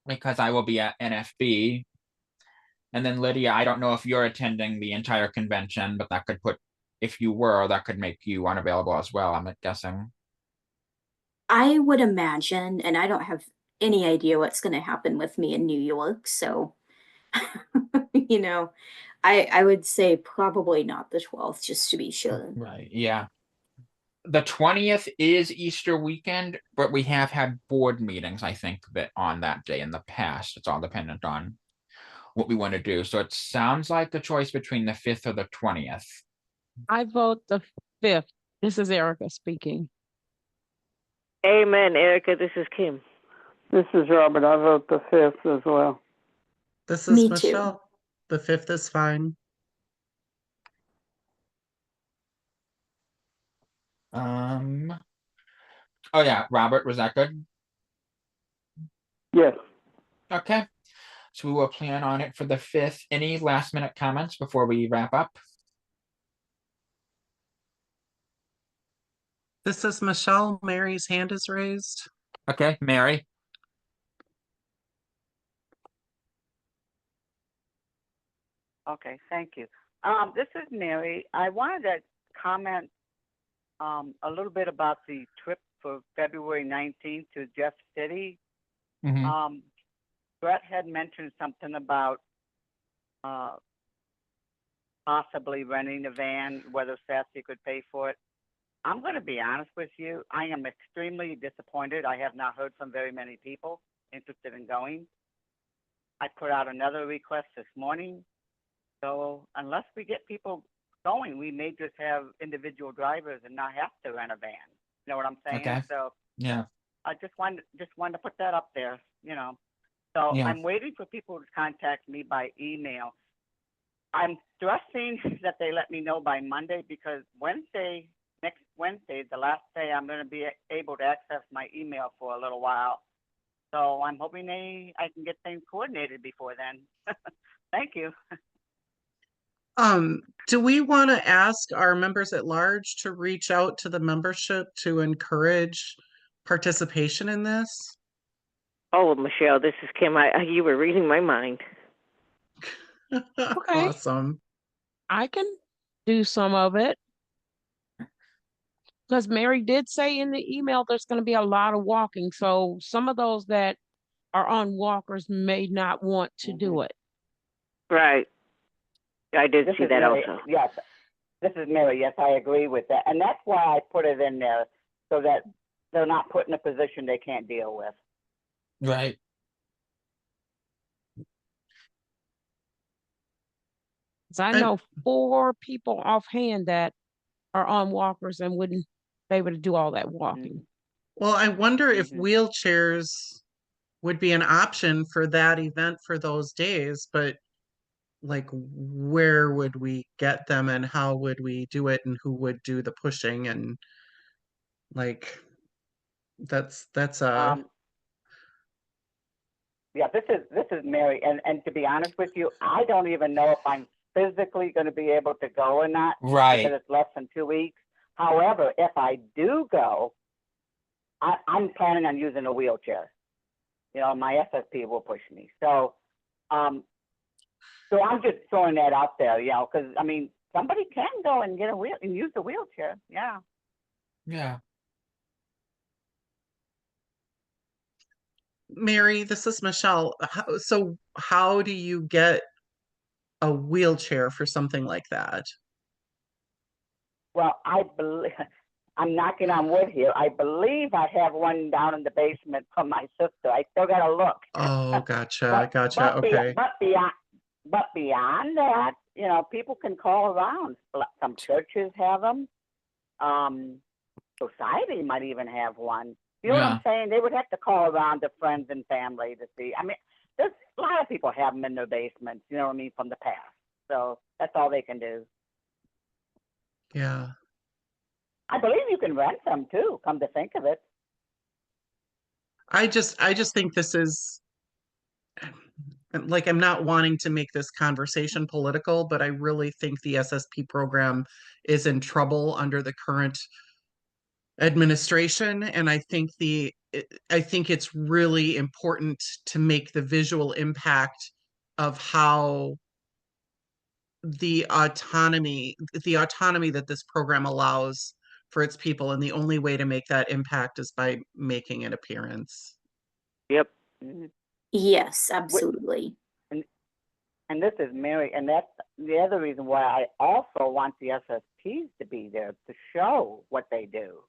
because I will be at NFB. And then Lydia, I don't know if you're attending the entire convention, but that could if you were, that could make you unavailable as well, I'm guessing. I would imagine, and I don't have any idea what's going to happen with me in New York, so I would say probably not the 12th, just to be sure. Right, yeah. The 20th is Easter weekend, but we have had board meetings, I think, that on that day in the past. It's all dependent on what we want to do. So it sounds like the choice between the 5th or the 20th. I vote the 5th. This is Erica speaking. Amen, Erica. This is Kim. This is Robert. I vote the 5th as well. This Me is too. Michelle. The 5th is fine. Oh yeah, Robert, was that good? Yes. Okay. So we will plan on it for the 5th. Any last minute comments before we wrap up? This is Michelle. Mary's hand is raised. Okay, Mary. Okay, thank you. This is Mary. I wanted to comment a little bit about the trip for February 19th to Jeff City. Mhm. Brett had mentioned something about possibly renting a van, whether Sassy could pay for it. I'm going to be honest with you. I am extremely disappointed. I have not heard from very many people interested in going. I put out another request this morning. So unless we get people going, we may just have individual drivers and not have to rent a van. You know what I'm saying? Okay. So Yeah. I just wanted to put that up there, you know. So Yeah. I'm waiting for people to contact me by email. I'm stressing that they let me know by Monday because next Wednesday, the last day I'm going to be able to access my email for a little while. So I'm hoping I can get things coordinated before then. Thank you. Do we want to ask our members at large to reach out to the membership to encourage participation in this? Oh, Michelle, this is Kim. You were reading my mind. Okay. Awesome. I can do some of it. Because Mary did say in the email there's going to be a lot of walking. So some of those that are on walkers may not want to do it. Right. I did This see is that Mary. also. Yes, this is Mary. Yes, I agree with that. And that's why I put it in there so that they're not put in a position they can't deal with. Right. 'Cause I And- know 4 people offhand that are on walkers and wouldn't be able to do all that walking. Well, I wonder if Mhm. wheelchairs would be an option for that event for those days, but like where would we get them and how would we do it and who would do the pushing and like that's Yeah, this is Mary. And to be honest with you, I don't even know if I'm physically going to be able to go or not Right. because it's less than 2 weeks. However, if I do go, I'm planning on using a wheelchair. You know, my SSP will push me. So I'm just throwing that out there, you know, because I mean, somebody can go and get and use the wheelchair. Yeah. Yeah. Mary, this is Michelle. So how do you get a wheelchair for something like that? Well, I believe I'm knocking on wood here. I believe I have one down in the basement from my sister. I still gotta look. Oh, gotcha. Okay. But beyond that, you know, people can call around. Some churches have them. Society might even have one. You know what I'm saying? They would have to call around to friends and family to see. I mean, there's a lot of people have them in their basements, you know what I mean, from the past. So that's all they can do. Yeah. I believe you can rent them too, come to think of it. I just think this is like I'm not wanting to make this conversation political, but I really think the SSP program is in trouble under the current administration, and I think it's really important to make the visual impact of how the autonomy that this program allows for its people, and the only way to make that impact is by making an appearance. Yep. Yes, absolutely. And this is Mary, and that's the other reason why I also want the SSPs to be there to show what they do.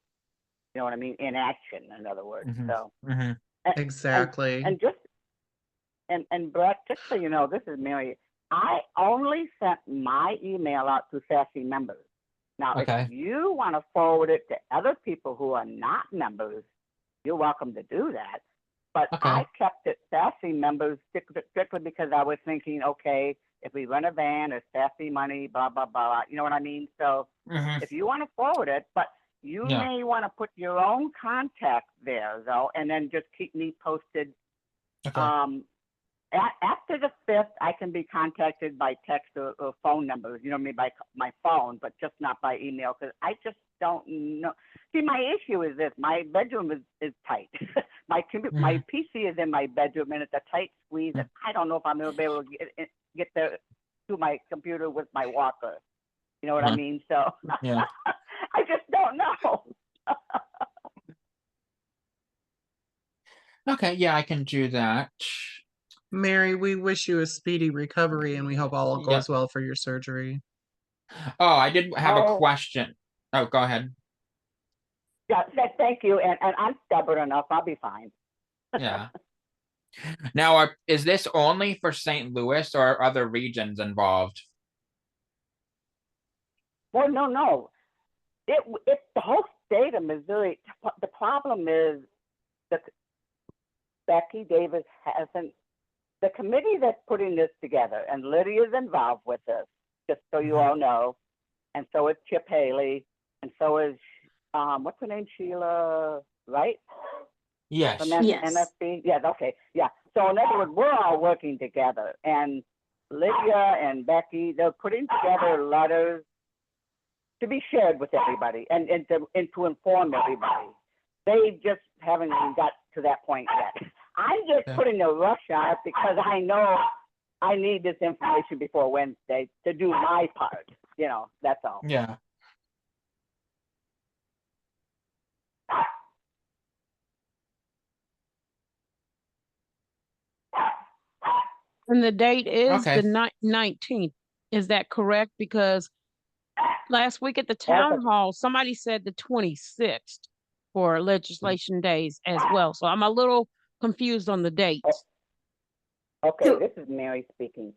You know what I mean? In action, in other words. Mhm. So Mhm. and- Exactly. And and Brett, just so you know, this is Mary. I only sent my email out to Sassy members. Now, Okay. if you want to forward it to other people who are not members, you're welcome to do that. But Okay. I kept it Sassy members strictly because I was thinking, okay, if we rent a van, it's Sassy money, blah, blah, blah. You know what I mean? So Mhm. if you want to forward it, but you Yeah. may want to put your own contact there, though, and then just keep me posted. Okay. After the 5th, I can be contacted by text or phone numbers, you know what I mean, by my phone, but just not by email, because I just don't know. See, my issue is this, my bedroom is tight. My PC is in my bedroom, and it's a tight squeeze, and I don't know if I'm going to be able to get there to my computer with my walker. You know what I mean? So Yeah. I just don't know. Okay, yeah, I can do that. Mary, we wish you a speedy recovery and we hope all Yep. goes well for your surgery. Oh, I did have a Oh. question. Oh, go ahead. Yeah, thank you, and I'm stubborn enough, I'll be fine. Yeah. Now, is this only for St. Louis or are other regions involved? Well, no. It's the whole state of Missouri. The problem is that Becky Davis hasn't, the committee that's putting this together, and Lydia's involved with this, just so you all know, and so is Chip Haley, and so is, what's her name, Sheila, right? Yes. From Yes. NFB? Yeah, okay, yeah. So in other words, we're all working together, and Lydia and Becky, they're putting together letters to be shared with everybody and to inform everybody. They just haven't even got to that point yet. I'm just Okay. putting a rush on it because I know I need this information before Wednesday to do my part. You know, that's all. Yeah. And the date is Okay. the 19th. Is that correct? Because last week at the town hall, somebody said the 26th for legislation days as well. So I'm a little confused on the dates. Okay, So- this is Mary speaking.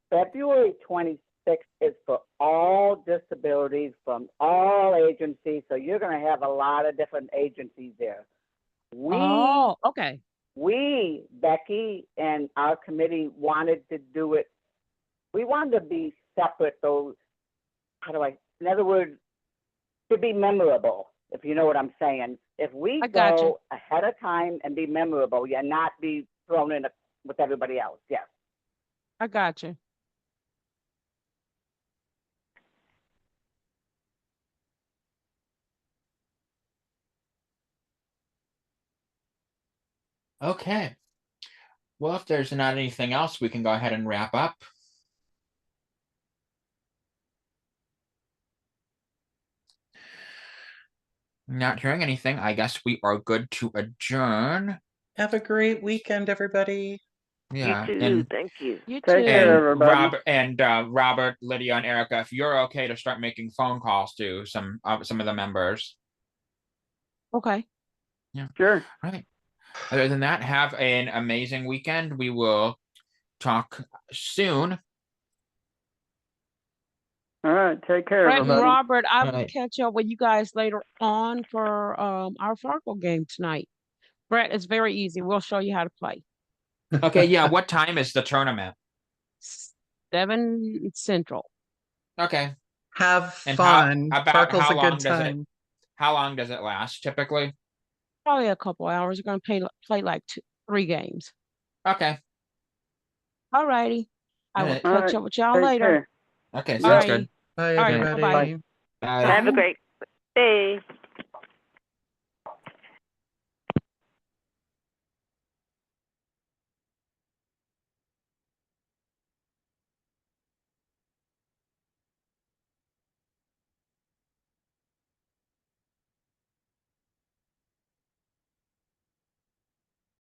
February 26th is for all disabilities from all agencies. So you're going to have a lot of different agencies there. Oh, okay. We, Becky and our committee wanted to do it. We wanted to be separate, so in other words, to be memorable, if you know what I'm saying. If we I gotcha. go ahead of time and be memorable, yeah, not be thrown in with everybody else, yes. I got you. Okay. Well, if there's not anything else, we can go ahead and wrap up. Not hearing anything, I guess we are good to adjourn. Have a great weekend, everybody. Yeah. You too. And Thank you. You Take too. care, everybody. Robert, Lydia, and Erica, if you're okay to start making phone calls to some of the members. Okay. Sure. Right. Other than that, have an amazing weekend. We will talk soon. All right, take care, Brett and everybody. Robert, I will Alright. catch up with you guys later on for our Farkle game tonight. Brett, it's very easy. We'll show you how to play. Okay, yeah. What time is the tournament? 7 Central. Okay. Have And fun. about Farkle's how a long good does it- time. How long does it last typically? Probably a couple hours. We're going to play like 3 games. Okay. All righty. I will Alright. All catch right, up with y'all take later. care. Okay, All sounds righty. good. Bye, All right, everybody. bye-bye. Bye. Have a great day.